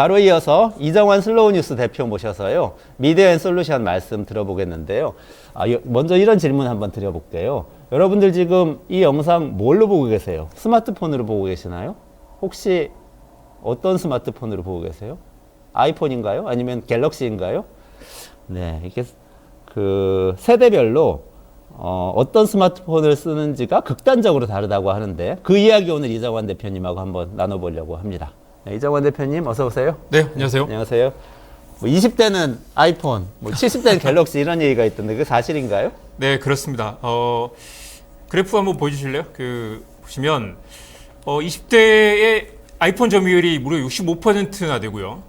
바로 이어서 이정환 슬로우뉴스 대표 모셔서요. 미드앤솔루션 말씀 들어보겠는데요. 먼저 이런 질문 한번 드려볼게요. 여러분들 지금 이 영상 뭘로 보고 계세요? 스마트폰으로 보고 계시나요? 혹시 어떤 스마트폰으로 보고 계세요? 아이폰인가요? 아니면 갤럭시인가요? 네, 이게 그 세대별로 어떤 스마트폰을 쓰는지가 극단적으로 다르다고 하는데 그 이야기 오늘 이정환 대표님하고 한번 나눠보려고 합니다. 네, 이정환 대표님 어서 오세요. 네, 안녕하세요. 안녕하세요. 뭐 20대는 아이폰, 뭐 70대는 갤럭시 이런 얘기가 있던데 그게 사실인가요? 네, 그렇습니다. 그래프 한번 보여주실래요? 보시면 20대의 아이폰 점유율이 무려 65%나 되고요.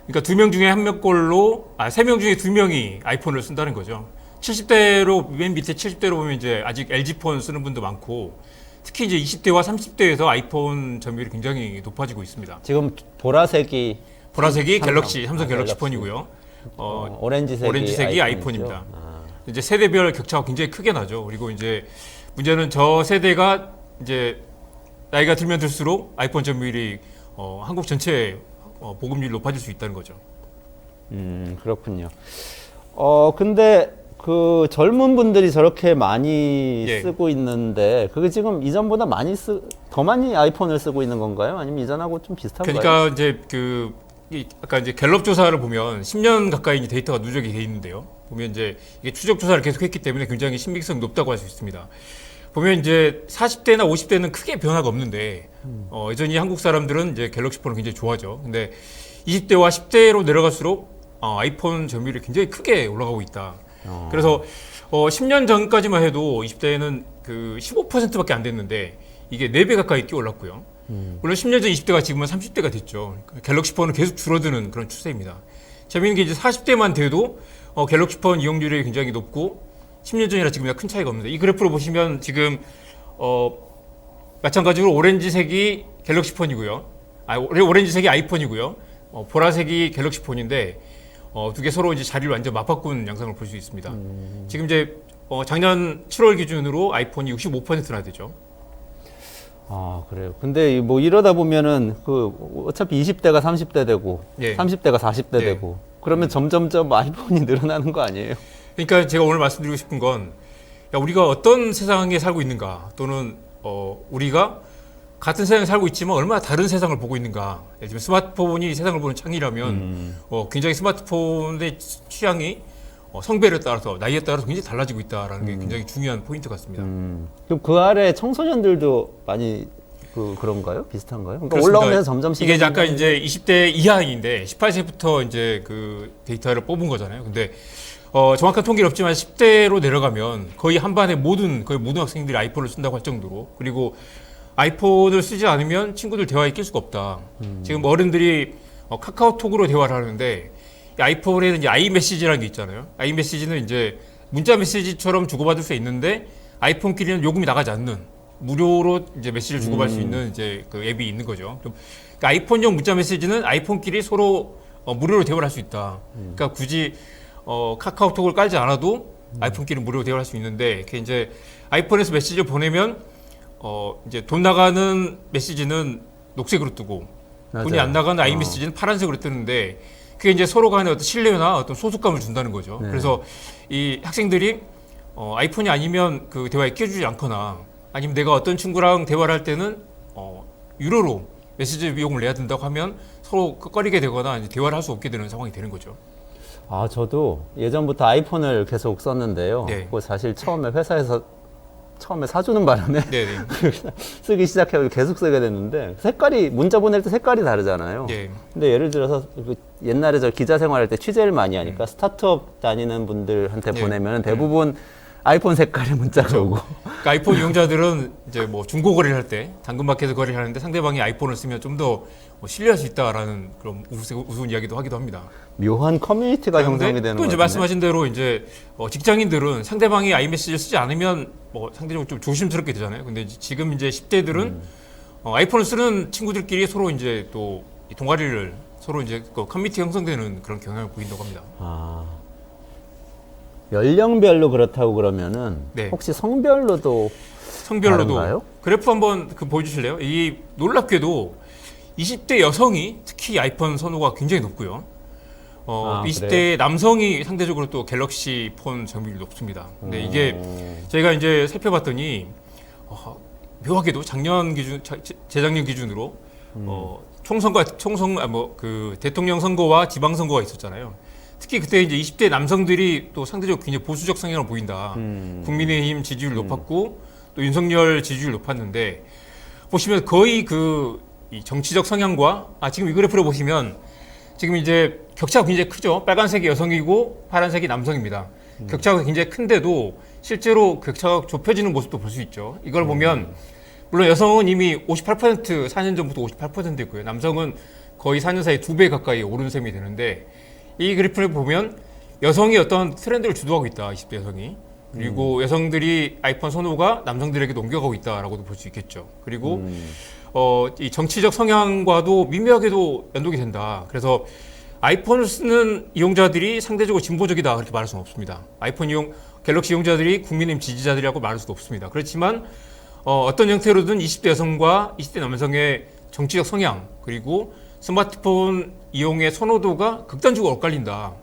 그러니까 2명 중에 1명꼴로 3명 중에 2명이 아이폰을 쓴다는 거죠. 70대로 맨 밑에 70대로 보면 이제 아직 LG폰 쓰는 분도 많고 특히 이제 20대와 30대에서 아이폰 점유율이 굉장히 높아지고 있습니다. 지금 보라색이 갤럭시, 삼성 갤럭시 폰이고요. 오렌지색이 아이폰입니다. 이제 세대별 격차가 굉장히 크게 나죠. 그리고 이제 문제는 저 세대가 이제 나이가 들면 들수록 아이폰 점유율이 한국 전체 보급률이 높아질 수 있다는 거죠. 그렇군요. 근데 그 젊은 분들이 저렇게 많이 쓰고 있는데 그게 지금 이전보다 더 많이 아이폰을 쓰고 있는 건가요? 아니면 이전하고 좀 비슷한가요? 그러니까 이제 아까 이제 갤럽 조사를 보면 10년 가까이 이제 데이터가 누적이 돼 있는데요. 보면 이제 이게 추적 조사를 계속했기 때문에 굉장히 신빙성이 높다고 할 수 있습니다. 보면 이제 40대나 50대는 크게 변화가 없는데 여전히 한국 사람들은 이제 갤럭시 폰을 굉장히 좋아하죠. 근데 20대와 10대로 내려갈수록 아이폰 점유율이 굉장히 크게 올라가고 있다. 그래서 10년 전까지만 해도 20대에는 그 15%밖에 안 됐는데 이게 4배 가까이 뛰어올랐고요. 물론 10년 전 20대가 지금은 30대가 됐죠. 갤럭시 폰은 계속 줄어드는 그런 추세입니다. 재미있는 게 이제 40대만 돼도 갤럭시 폰 이용률이 굉장히 높고 10년 전이라 지금이랑 큰 차이가 없는데 이 그래프로 보시면 지금 마찬가지로 오렌지색이 갤럭시 폰이고요. 오렌지색이 아이폰이고요. 보라색이 갤럭시 폰인데 두 개 서로 이제 자리를 완전 맞바꾼 양상을 볼 수 있습니다. 지금 이제 작년 7월 기준으로 아이폰이 65%나 되죠. 그래요. 근데 뭐 이러다 보면은 어차피 20대가 30대 되고 30대가 40대 되고 그러면 점점점 아이폰이 늘어나는 거 아니에요? 그러니까 제가 오늘 말씀드리고 싶은 건 우리가 어떤 세상에 살고 있는가 또는 우리가 같은 세상에 살고 있지만 얼마나 다른 세상을 보고 있는가. 예를 들면 스마트폰이 세상을 보는 창이라면 굉장히 스마트폰의 취향이 성별에 따라서 나이에 따라서 굉장히 달라지고 있다는 게 굉장히 중요한 포인트 같습니다. 그럼 그 아래 청소년들도 많이 그런가요? 비슷한가요? 그러니까 그렇습니다. 올라오면서 점점 이게 약간 이제 20대 이하인데 18세부터 이제 그 데이터를 뽑은 거잖아요. 근데 정확한 통계는 없지만 10대로 내려가면 거의 한반의 거의 모든 학생들이 아이폰을 쓴다고 할 정도로 그리고 아이폰을 쓰지 않으면 친구들 대화에 낄 수가 없다. 지금 어른들이 카카오톡으로 대화를 하는데 아이폰에는 이제 아이메시지라는 게 있잖아요. 아이메시지는 이제 문자 메시지처럼 주고받을 수 있는데 아이폰끼리는 요금이 나가지 않는 무료로 이제 메시지를 주고받을 수 있는 이제 그 앱이 있는 거죠. 그러니까 아이폰용 문자 메시지는 아이폰끼리 서로 무료로 대화를 할 수 있다. 그러니까 굳이 카카오톡을 깔지 않아도 아이폰끼리 무료로 대화를 할 수 있는데 그게 이제 아이폰에서 메시지를 보내면 이제 돈 나가는 메시지는 녹색으로 뜨고 돈이 안 나가는 아이메시지는 파란색으로 뜨는데 그게 이제 서로 간에 어떤 신뢰나 어떤 소속감을 준다는 거죠. 그래서 이 학생들이 아이폰이 아니면 그 대화에 끼워주지 않거나 아니면 내가 어떤 친구랑 대화를 할 때는 유료로 메시지 비용을 내야 된다고 하면 서로 꺼리게 되거나 이제 대화를 할 수 없게 되는 상황이 되는 거죠. 저도 예전부터 아이폰을 계속 썼는데요. 그거 사실 회사에서 처음에 사주는 바람에 쓰기 시작해서 계속 쓰게 됐는데 문자 보낼 때 색깔이 다르잖아요. 근데 예를 들어서 옛날에 저 기자 생활할 때 취재를 많이 하니까 스타트업 다니는 분들한테 보내면 대부분 아이폰 색깔의 문자가 오고. 그러니까 아이폰 이용자들은 이제 뭐 중고 거래를 할 때 당근마켓에서 거래를 하는데 상대방이 아이폰을 쓰면 좀 더 신뢰할 수 있다라는 그런 우스운 이야기도 하기도 합니다. 묘한 커뮤니티가 형성이 되는 또 이제 말씀하신 대로 이제 직장인들은 상대방이 아이메시지를 쓰지 않으면 상대적으로 좀 조심스럽게 되잖아요. 근데 지금 이제 10대들은 아이폰을 쓰는 친구들끼리 서로 이제 또 동아리를 서로 이제 커뮤니티 형성되는 그런 경향을 보인다고 합니다. 연령별로 그렇다고 그러면은 혹시 성별로도 다른가요? 그래프 한번 보여주실래요? 이 놀랍게도 20대 여성이 특히 아이폰 선호가 굉장히 높고요. 20대 그래요? 남성이 상대적으로 또 갤럭시 폰 점유율이 높습니다. 근데 이게 저희가 이제 살펴봤더니 묘하게도 재작년 기준으로 그 대통령 선거와 지방 선거가 있었잖아요. 특히 그때 이제 20대 남성들이 또 상대적으로 굉장히 보수적 성향을 보인다. 국민의힘 지지율 높았고 또 윤석열 지지율 높았는데 보시면 거의 이 정치적 성향과 지금 이 그래프를 보시면 지금 이제 격차가 굉장히 크죠. 빨간색이 여성이고 파란색이 남성입니다. 격차가 굉장히 큰데도 실제로 격차가 좁혀지는 모습도 볼 수 있죠. 이걸 보면 물론 여성은 이미 58% 4년 전부터 58%였고요. 남성은 거의 4년 사이에 2배 가까이 오른 셈이 되는데 이 그래프를 보면 여성이 어떤 트렌드를 주도하고 있다. 20대 여성이. 그리고 여성들이 아이폰 선호가 남성들에게 옮겨가고 있다라고도 볼 수 있겠죠. 그리고 이 정치적 성향과도 미묘하게도 연동이 된다. 그래서 아이폰을 쓰는 이용자들이 상대적으로 진보적이다 그렇게 말할 수는 없습니다. 갤럭시 이용자들이 국민의힘 지지자들이라고 말할 수도 없습니다. 그렇지만 어떤 형태로든 20대 여성과 20대 남성의 정치적 성향 그리고 스마트폰 이용의 선호도가 극단적으로 엇갈린다.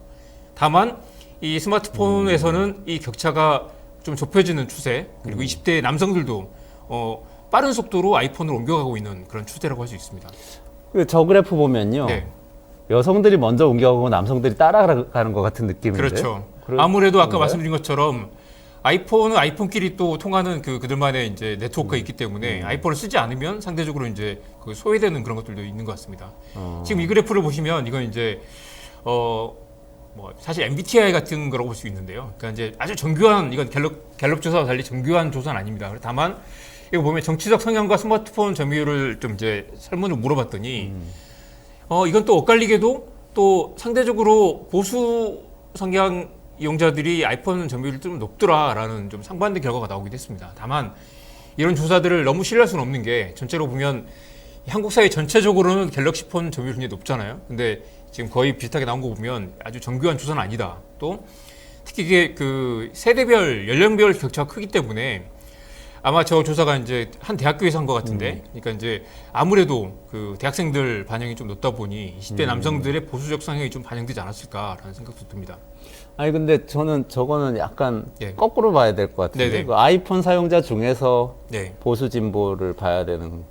다만 이 스마트폰에서는 이 격차가 좀 좁혀지는 추세 그리고 20대 남성들도 빠른 속도로 아이폰으로 옮겨가고 있는 그런 추세라고 할 수 있습니다. 저 그래프 보면요. 네. 여성들이 먼저 옮겨가고 남성들이 따라가는 것 같은 느낌인데. 그렇죠. 아무래도 아까 그런가요? 말씀드린 것처럼 아이폰은 아이폰끼리 또 통하는 그들만의 이제 네트워크가 있기 때문에 아이폰을 쓰지 않으면 상대적으로 이제 소외되는 그런 것들도 있는 것 같습니다. 지금 이 그래프를 보시면 이건 이제 사실 MBTI 같은 거라고 볼 수 있는데요. 그러니까 이제 아주 정교한 이건 갤럽 조사와 달리 정교한 조사는 아닙니다. 다만 이거 보면 정치적 성향과 스마트폰 점유율을 좀 이제 설문을 물어봤더니 이건 또 엇갈리게도 또 상대적으로 보수 성향 이용자들이 아이폰 점유율이 좀 높더라라는 좀 상반된 결과가 나오기도 했습니다. 다만 이런 조사들을 너무 신뢰할 수는 없는 게 전체로 보면 한국 사회 전체적으로는 갤럭시 폰 점유율이 굉장히 높잖아요. 근데 지금 거의 비슷하게 나온 거 보면 아주 정교한 조사는 아니다. 또 특히 이게 세대별 연령별 격차가 크기 때문에 아마 저 조사가 이제 한 대학교에서 한 것 같은데, 그러니까 이제 아무래도 대학생들 반영이 좀 높다 보니 20대 남성들의 보수적 성향이 좀 반영되지 않았을까라는 생각도 듭니다. 아니 근데 저거는 약간 예. 거꾸로 봐야 될 것 같은데 네네. 그 아이폰 사용자 중에서 네, 보수 진보를 봐야 되는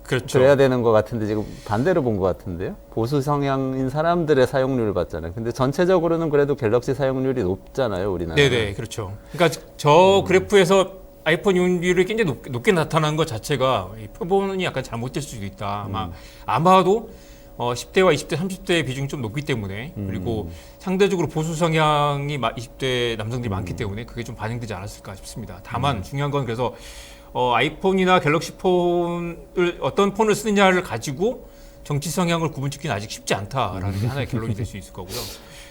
그렇죠. 그래야 되는 것 같은데 지금 반대로 본 것 같은데요. 보수 성향인 사람들의 사용률을 봤잖아요. 근데 전체적으로는 그래도 갤럭시 사용률이 높잖아요, 우리나라. 네네, 그렇죠. 그러니까 저 그래프에서 아이폰 이용률이 굉장히 높게 나타난 것 자체가 이 표본이 약간 잘못될 수도 있다. 아마도 10대와 20대, 30대의 비중이 좀 높기 때문에 그리고 상대적으로 보수 성향이 20대 남성들이 많기 때문에 그게 좀 반영되지 않았을까 싶습니다. 다만 중요한 건 그래서 아이폰이나 갤럭시 폰을 어떤 폰을 쓰느냐를 가지고 정치 성향을 구분짓기는 아직 쉽지 않다라는 게 하나의 결론이 될 수 있을 거고요.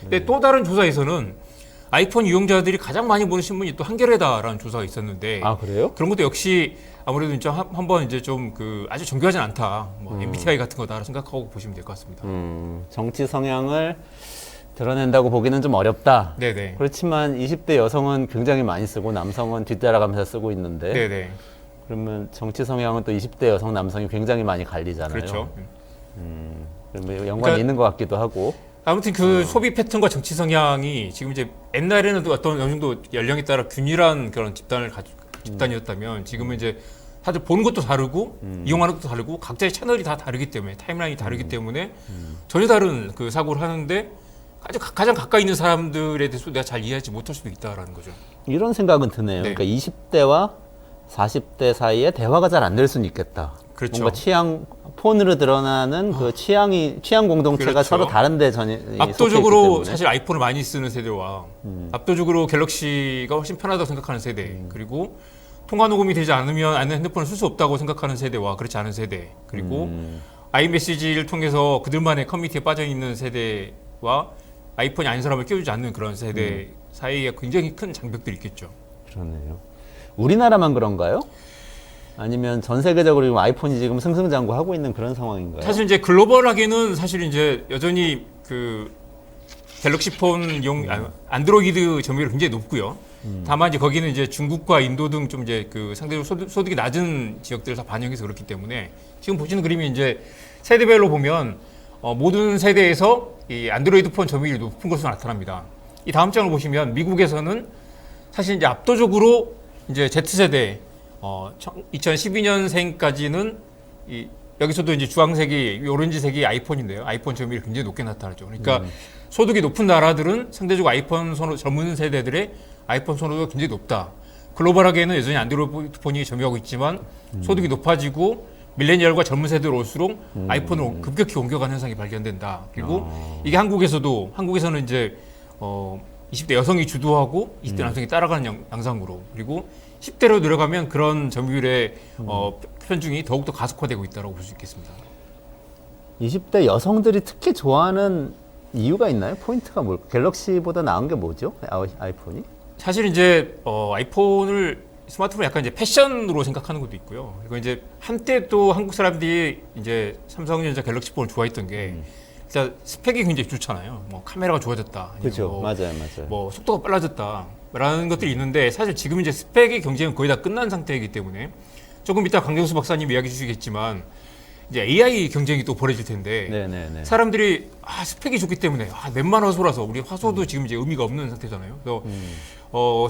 근데 또 다른 조사에서는 아이폰 이용자들이 가장 많이 보는 신문이 또 한겨레다라는 조사가 있었는데 아 그래요? 그런 것도 역시 아무래도 이제 한번 이제 좀 아주 정교하진 않다. MBTI 같은 거다 생각하고 보시면 될 것 같습니다. 정치 성향을 드러낸다고 보기는 좀 어렵다. 네네. 그렇지만 20대 여성은 굉장히 많이 쓰고 남성은 뒤따라가면서 쓰고 있는데 네네. 그러면 정치 성향은 또 20대 여성 남성이 굉장히 많이 갈리잖아요. 그렇죠. 그러면 연관이 그러니까 있는 것 같기도 하고. 아무튼 소비 패턴과 정치 성향이 지금 이제 옛날에는 또 어떤 어느 정도 연령에 따라 균일한 그런 집단이었다면 지금은 이제 다들 보는 것도 다르고 이용하는 것도 다르고 각자의 채널이 다 다르기 때문에 타임라인이 다르기 때문에 전혀 다른 사고를 하는데 가장 가까이 있는 사람들에 대해서 내가 잘 이해하지 못할 수도 있다라는 거죠. 이런 생각은 드네요. 네. 그러니까 20대와 40대 사이에 대화가 잘 안 될 수는 있겠다. 그렇죠. 뭔가 폰으로 드러나는 그 취향 공동체가 그렇죠. 서로 다른데 속해 압도적으로 있기 때문에. 사실 아이폰을 많이 쓰는 세대와 압도적으로 갤럭시가 훨씬 편하다고 생각하는 세대 그리고 통화 녹음이 되지 않으면 핸드폰을 쓸 수 없다고 생각하는 세대와 그렇지 않은 세대 그리고 아이메시지를 통해서 그들만의 커뮤니티에 빠져 있는 세대와 아이폰이 아닌 사람을 끼워주지 않는 그런 세대 사이에 굉장히 큰 장벽들이 있겠죠. 그러네요. 우리나라만 그런가요? 아니면 전 세계적으로 지금 아이폰이 지금 승승장구하고 있는 그런 상황인가요? 사실 이제 글로벌하게는 사실 이제 여전히 갤럭시 폰 안드로이드 점유율이 굉장히 높고요. 다만 이제 거기는 이제 중국과 인도 등 좀 이제 상대적으로 소득이 낮은 지역들에서 반영해서 그렇기 때문에 지금 보시는 그림이 이제 세대별로 보면 모든 세대에서 이 안드로이드 폰 점유율이 높은 것으로 나타납니다. 이 다음 장을 보시면 미국에서는 사실 이제 압도적으로 이제 Z세대 2012년생까지는 여기서도 이제 주황색이 오렌지색이 아이폰인데요. 아이폰 점유율이 굉장히 높게 나타나죠. 그러니까 소득이 높은 나라들은 상대적으로 아이폰 선호 젊은 세대들의 아이폰 선호도가 굉장히 높다. 글로벌하게는 여전히 안드로이드 폰이 점유하고 있지만 소득이 높아지고 밀레니얼과 젊은 세대로 올수록 아이폰으로 급격히 옮겨가는 현상이 발견된다. 그리고 이게 한국에서는 이제 20대 여성이 주도하고 20대 남성이 따라가는 양상으로, 그리고 10대로 내려가면 그런 점유율의 편중이 더욱더 가속화되고 있다고 볼 수 있겠습니다. 20대 여성들이 특히 좋아하는 이유가 있나요? 포인트가 뭘까? 갤럭시보다 나은 게 뭐죠? 아이폰이? 사실 이제 스마트폰을 약간 이제 패션으로 생각하는 것도 있고요. 그리고 이제 한때 또 한국 사람들이 이제 삼성전자 갤럭시폰을 좋아했던 게 일단 스펙이 굉장히 좋잖아요. 뭐 카메라가 좋아졌다. 그렇죠. 뭐, 맞아요. 뭐 속도가 빨라졌다라는 것들이 있는데, 사실 지금 이제 스펙의 경쟁은 거의 다 끝난 상태이기 때문에 조금 이따 강경수 박사님 이야기 주시겠지만 이제 AI 경쟁이 또 벌어질 텐데 네네네. 사람들이 스펙이 좋기 때문에 넷만 화소라서 우리 화소도 지금 이제 의미가 없는 상태잖아요. 그래서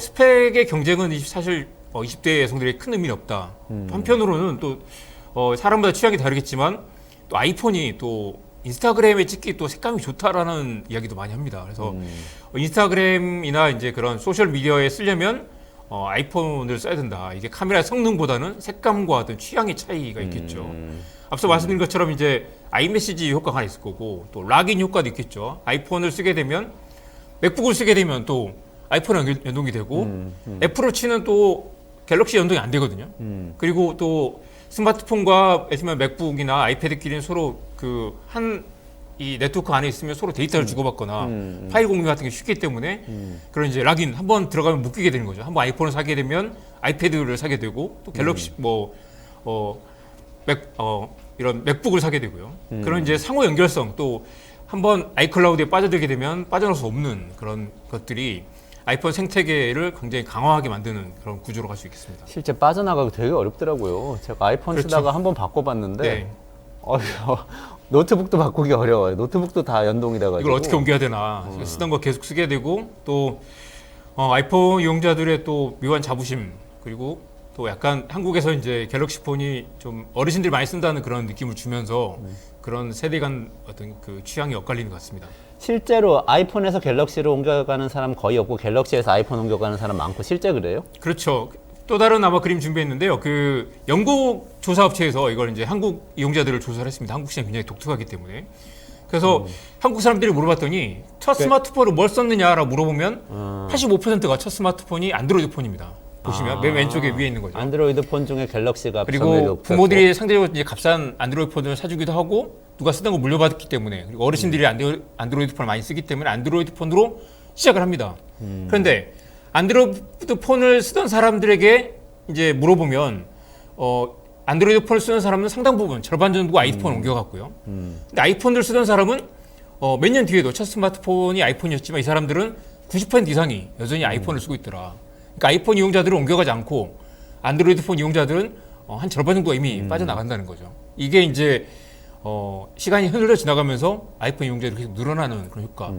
스펙의 경쟁은 사실 20대 여성들의 큰 의미는 없다. 한편으로는 또 사람마다 취향이 다르겠지만 또 아이폰이 또 인스타그램에 찍기 또 색감이 좋다라는 이야기도 많이 합니다. 그래서 인스타그램이나 이제 그런 소셜 미디어에 쓰려면 아이폰을 써야 된다. 이게 카메라 성능보다는 색감과 어떤 취향의 차이가 있겠죠. 앞서 말씀드린 것처럼 이제 아이메시지 효과가 하나 있을 거고, 또 락인 효과도 있겠죠. 아이폰을 쓰게 되면, 맥북을 쓰게 되면 또 아이폰에 연동이 되고, 애플워치는 또 갤럭시 연동이 안 되거든요. 그리고 또 스마트폰과 예를 들면 맥북이나 아이패드끼리는 서로 이 네트워크 안에 있으면 서로 데이터를 주고받거나 파일 공유 같은 게 쉽기 때문에 그런 이제 락인 한번 들어가면 묶이게 되는 거죠. 한번 아이폰을 사게 되면 아이패드를 사게 되고, 또 갤럭시 이런 맥북을 사게 되고요. 그런 이제 상호 연결성, 또 한번 아이클라우드에 빠져들게 되면 빠져나올 수 없는 그런 것들이 아이폰 생태계를 굉장히 강화하게 만드는 그런 구조로 갈 수 있겠습니다. 실제 빠져나가기 되게 어렵더라고요. 제가 아이폰 그렇죠. 쓰다가 한번 바꿔봤는데 네. 노트북도 바꾸기 어려워요. 노트북도 다 연동이 돼가지고. 이걸 어떻게 옮겨야 되나. 쓰던 거 계속 쓰게 되고, 또 아이폰 이용자들의 또 묘한 자부심, 그리고 또 약간 한국에서 이제 갤럭시 폰이 좀 어르신들이 많이 쓴다는 그런 느낌을 주면서 그런 세대 간 어떤 그 취향이 엇갈리는 것 같습니다. 실제로 아이폰에서 갤럭시로 옮겨가는 사람 거의 없고, 갤럭시에서 아이폰 옮겨가는 사람 많고, 실제 그래요? 그렇죠. 또 다른 아마 그림 준비했는데요. 그 영국 조사업체에서 이걸 이제 한국 이용자들을 조사를 했습니다. 한국 시장이 굉장히 독특하기 때문에. 그래서 한국 사람들이 물어봤더니 첫 스마트폰을 뭘 썼느냐라고 물어보면 85%가 첫 스마트폰이 안드로이드 폰입니다. 보시면 맨 왼쪽에 위에 있는 거죠. 안드로이드 폰 중에 갤럭시가 그리고 부모들이 상대적으로 이제 값싼 안드로이드 폰을 사주기도 하고, 누가 쓰던 거 물려받았기 때문에, 그리고 어르신들이 안드로이드 폰을 많이 쓰기 때문에 안드로이드 폰으로 시작을 합니다. 그런데 안드로이드 폰을 쓰던 사람들에게 이제 물어보면 안드로이드 폰을 쓰는 사람은 상당 부분, 절반 정도가 아이폰을 옮겨갔고요. 근데 아이폰을 쓰던 사람은 몇 년 뒤에도 첫 스마트폰이 아이폰이었지만 이 사람들은 90% 이상이 여전히 아이폰을 쓰고 있더라. 그러니까 아이폰 이용자들은 옮겨가지 않고 안드로이드 폰 이용자들은 한 절반 정도가 이미 빠져나간다는 거죠. 이게 이제 시간이 흘러 지나가면서 아이폰 이용자들이 계속 늘어나는 그런 효과.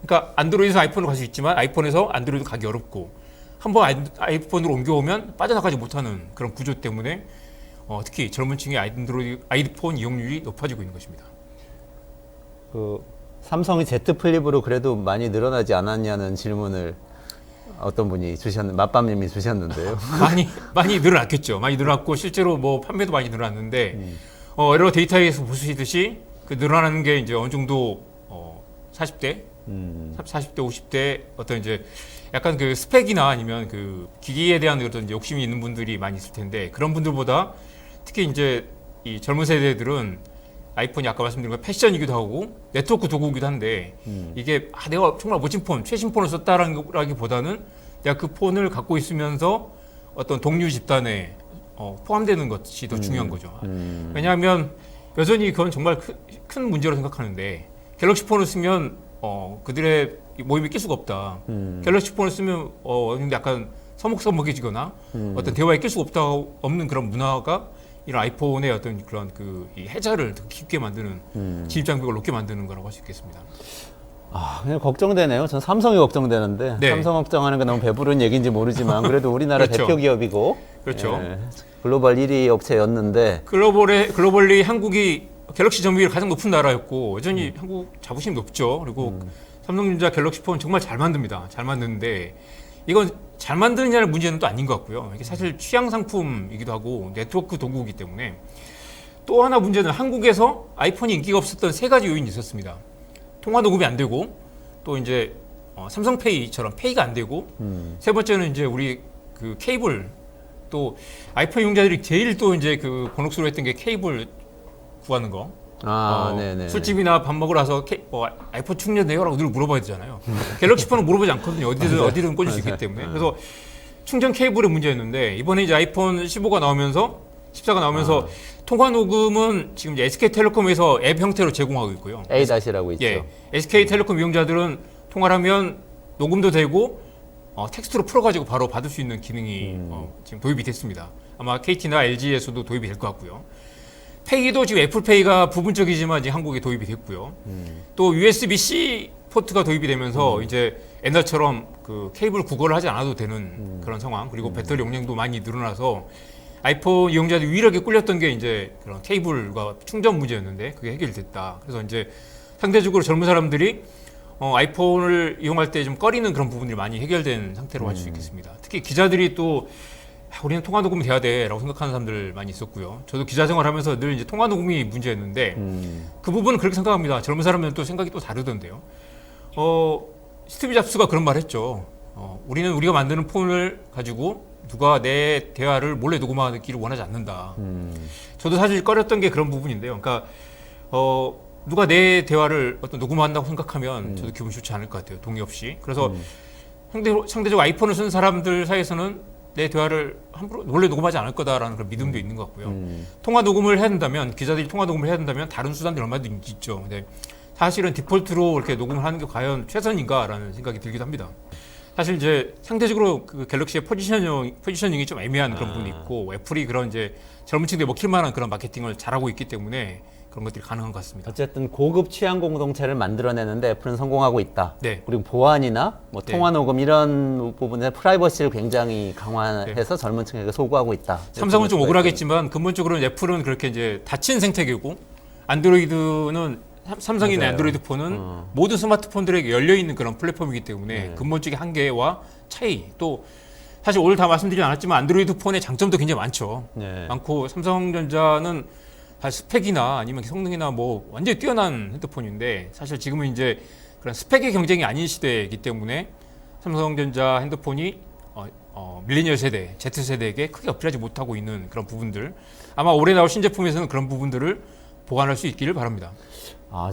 그러니까 안드로이드에서 아이폰으로 갈 수 있지만 아이폰에서 안드로이드 가기 어렵고, 한번 아이폰으로 옮겨오면 빠져나가지 못하는 그런 구조 때문에 특히 젊은 층의 아이폰 이용률이 높아지고 있는 것입니다. 삼성이 Z 플립으로 그래도 많이 늘어나지 않았냐는 질문을 어떤 분이 맛밤님이 주셨는데요. 많이 늘어났겠죠. 많이 늘어났고, 실제로 뭐 판매도 많이 늘어났는데, 여러 데이터에서 보시듯이 그 늘어나는 게 이제 어느 정도 40대, 40대, 50대 어떤 이제 약간 그 스펙이나 아니면 그 기기에 대한 어떤 욕심이 있는 분들이 많이 있을 텐데, 그런 분들보다 특히 이제 이 젊은 세대들은 아이폰이 아까 말씀드린 거 패션이기도 하고 네트워크 도구이기도 한데, 이게 내가 정말 멋진 폰, 최신 폰을 썼다라기보다는 내가 그 폰을 갖고 있으면서 어떤 동료 집단에 포함되는 것이 더 중요한 거죠. 왜냐하면 여전히 그건 정말 큰 문제로 생각하는데, 갤럭시 폰을 쓰면 그들의 모임에 낄 수가 없다. 갤럭시 폰을 쓰면 약간 서먹서먹해지거나 어떤 대화에 낄 수가 없는 그런 문화가 이런 아이폰의 어떤 그런 이 해자를 더 깊게 만드는 진입 장벽을 높게 만드는 거라고 할 수 있겠습니다. 그냥 걱정되네요. 전 삼성이 걱정되는데 네. 삼성 걱정하는 게 너무 배부른 얘기인지 모르지만 그래도 우리나라 그렇죠. 대표 기업이고 그렇죠. 예, 글로벌 1위 업체였는데 글로벌리 한국이 갤럭시 점유율이 가장 높은 나라였고 여전히 한국 자부심이 높죠. 그리고 삼성전자 갤럭시 폰 정말 잘 만듭니다. 잘 만드는데 이건 잘 만드느냐는 문제는 또 아닌 것 같고요. 이게 사실 취향 상품이기도 하고 네트워크 도구이기 때문에 또 하나 문제는 한국에서 아이폰이 인기가 없었던 세 가지 요인이 있었습니다. 통화 녹음이 안 되고 또 이제 삼성페이처럼 페이가 안 되고 세 번째는 이제 우리 그 케이블 또 아이폰 이용자들이 제일 또 이제 그 곤혹스러워 했던 게 케이블 구하는 거. 네네. 술집이나 밥 먹으러 와서 아이폰 충전돼요라고 늘 물어봐야 되잖아요. 갤럭시 폰은 물어보지 않거든요. 어디든 꽂을 수 있기 때문에. 그래서 충전 케이블의 문제였는데 이번에 이제 아이폰 15가 나오면서 14가 나오면서 통화 녹음은 지금 이제 SK텔레콤에서 앱 형태로 제공하고 있고요. A-라고 있죠. 예, SK텔레콤 이용자들은 통화를 하면 녹음도 되고 텍스트로 풀어가지고 바로 받을 수 있는 기능이 지금 도입이 됐습니다. 아마 KT나 LG에서도 도입이 될 것 같고요. 페이도 지금 애플페이가 부분적이지만 이제 한국에 도입이 됐고요. 또 USB-C 포트가 도입이 되면서 이제 옛날처럼 그 케이블 구걸을 하지 않아도 되는 그런 상황. 그리고 배터리 용량도 많이 늘어나서 아이폰 이용자들이 유일하게 꿀렸던 게 이제 그런 케이블과 충전 문제였는데 그게 해결됐다. 그래서 이제 상대적으로 젊은 사람들이 아이폰을 이용할 때 좀 꺼리는 그런 부분들이 많이 해결된 상태로 할 수 있겠습니다. 특히 기자들이 또 우리는 통화 녹음이 돼야 돼라고 생각하는 사람들 많이 있었고요. 저도 기자 생활하면서 늘 이제 통화 녹음이 문제였는데 그 부분은 그렇게 생각합니다. 젊은 사람들은 또 생각이 또 다르던데요. 스티브 잡스가 그런 말 했죠. 우리는 우리가 만드는 폰을 가지고 누가 내 대화를 몰래 녹음하기를 원하지 않는다. 저도 사실 꺼렸던 게 그런 부분인데요. 그러니까 누가 내 대화를 어떤 녹음한다고 생각하면 저도 기분 좋지 않을 것 같아요. 동의 없이. 그래서 상대적으로 아이폰을 쓰는 사람들 사이에서는 내 대화를 함부로 몰래 녹음하지 않을 거다라는 그런 믿음도 있는 것 같고요. 통화 녹음을 해야 된다면 기자들이 통화 녹음을 해야 된다면 다른 수단들이 얼마든지 있죠. 근데 사실은 디폴트로 이렇게 녹음을 하는 게 과연 최선인가라는 생각이 들기도 합니다. 사실 이제 상대적으로 그 갤럭시의 포지셔닝이 좀 애매한 그런 부분이 있고 애플이 그런 이제 젊은 층들이 먹힐 만한 그런 마케팅을 잘하고 있기 때문에 그런 것들이 가능한 것 같습니다. 어쨌든 고급 취향 공동체를 만들어내는데 애플은 성공하고 있다. 네. 그리고 보안이나 뭐 네. 통화 녹음 이런 부분에 프라이버시를 굉장히 강화해서 젊은 층에게 소구하고 있다. 삼성은 좀 억울하겠지만 근본적으로는 애플은 그렇게 이제 닫힌 생태계고 안드로이드는 삼성이나 맞아요. 안드로이드 폰은 모든 스마트폰들에게 열려 있는 그런 플랫폼이기 때문에 근본적인 한계와 차이 또 사실 오늘 다 말씀드리지 않았지만 안드로이드 폰의 장점도 굉장히 많죠. 네. 많고 삼성전자는 사실 스펙이나 아니면 성능이나 뭐 완전히 뛰어난 핸드폰인데 사실 지금은 이제 그런 스펙의 경쟁이 아닌 시대이기 때문에 삼성전자 핸드폰이 밀레니얼 세대, Z세대에게 크게 어필하지 못하고 있는 그런 부분들 아마 올해 나올 신제품에서는 그런 부분들을 보완할 수 있기를 바랍니다.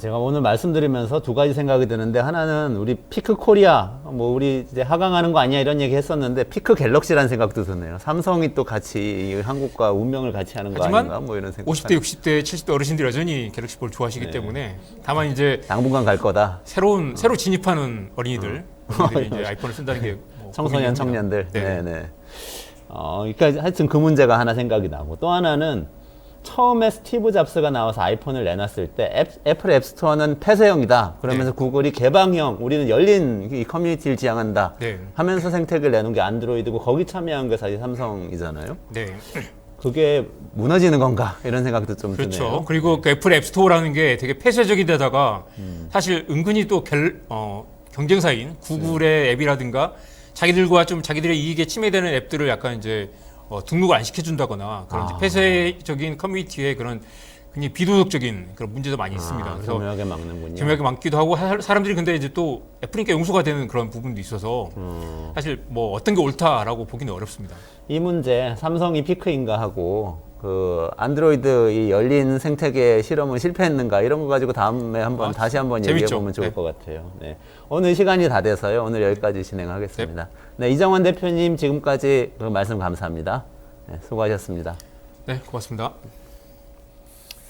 제가 오늘 말씀드리면서 두 가지 생각이 드는데 하나는 우리 피크 코리아 뭐 우리 이제 하강하는 거 아니야 이런 얘기 했었는데 피크 갤럭시라는 생각도 드네요. 삼성이 또 같이 이 한국과 운명을 같이 하는 거 하지만 아닌가 뭐 이런 생각. 50대, 60대, 70대 어르신들이 여전히 갤럭시폰을 좋아하시기 네. 때문에 다만 이제 당분간 갈 거다. 새로 진입하는 어린이들이 이제 아이폰을 쓴다는 게 뭐 청소년 고민입니다. 청년들. 네. 네네. 그러니까 하여튼 그 문제가 하나 생각이 나고 또 하나는 처음에 스티브 잡스가 나와서 아이폰을 내놨을 때 애플 앱스토어는 폐쇄형이다. 그러면서 네. 구글이 개방형, 우리는 열린 이 커뮤니티를 지향한다. 네. 하면서 생태계를 내놓은 게 안드로이드고 거기 참여한 게 사실 삼성이잖아요. 네. 그게 무너지는 건가 이런 생각도 좀 그렇죠. 드네요. 그리고 그 애플 앱스토어라는 게 되게 폐쇄적인 데다가 사실 은근히 또 경쟁사인 구글의 앱이라든가 자기들의 이익에 침해되는 앱들을 약간 이제 등록을 안 시켜준다거나 그런 이제 폐쇄적인 커뮤니티에 그런 굉장히 비도덕적인 그런 문제도 많이 있습니다. 그래서 교묘하게 막는군요. 교묘하게 막기도 하고 사람들이 근데 이제 또 애플이니까 용서가 되는 그런 부분도 있어서 사실 뭐 어떤 게 옳다라고 보기는 어렵습니다. 이 문제 삼성이 피크인가 하고 그 안드로이드 이 열린 생태계 실험은 실패했는가 이런 거 가지고 다음에 다시 한번 얘기해 재밌죠. 보면 좋을 네. 것 같아요. 네. 오늘 시간이 다 돼서요. 오늘 여기까지 진행하겠습니다. 네, 이정환 대표님 지금까지 그 말씀 감사합니다. 네, 수고하셨습니다. 네, 고맙습니다.